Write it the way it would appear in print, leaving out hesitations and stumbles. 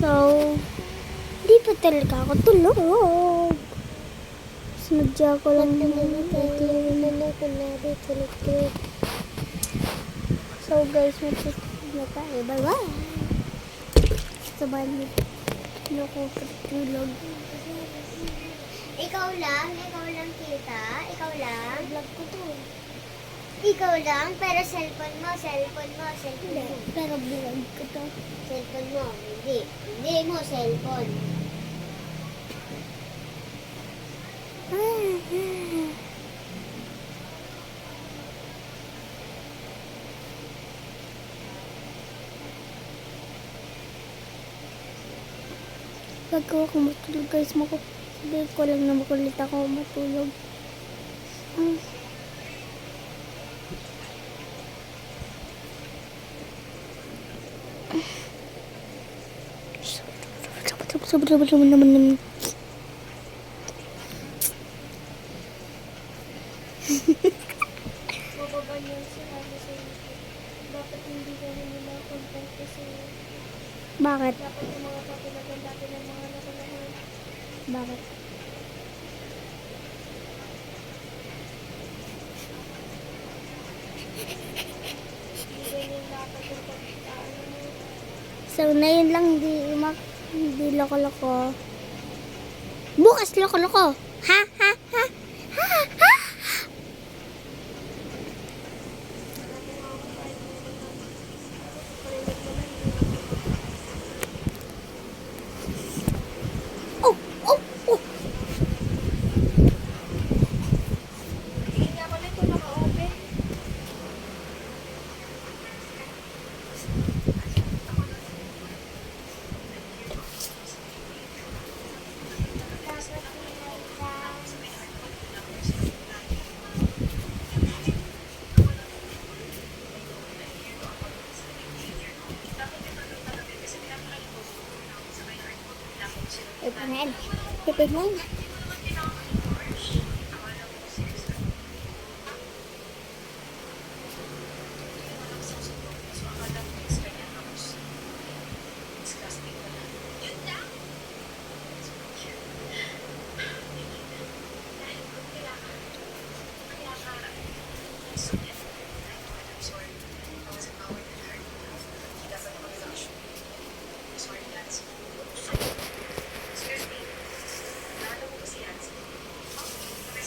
So, di pa talaga ako tulog. Sinadya ko lang So guys, matutulog na tayo. Bye-bye. Sabay ko tulog. Ikaw lang kita, ikaw lang. Vlog ko to. Ikaw lang, pero cellphone mo. Pero vlog ko to. Cellphone mo, hindi mo cellphone. Bago ako matulog guys, sabihin ko lang na makulit ako matulog. Sabar naman. Bababa niyo sinabi sa inyo. Dapat hindi ka nila content kasi Bakit? dapat yung mga papinagan natin ng mga nakunahan. Bakit? Hindi ganyan dapat yung pagkitaan mo. So, na yun lang, hindi loko-loko. Bukas loko-loko. Ha? Oh. Hindi nga ako nito naka-open. Ito na yan.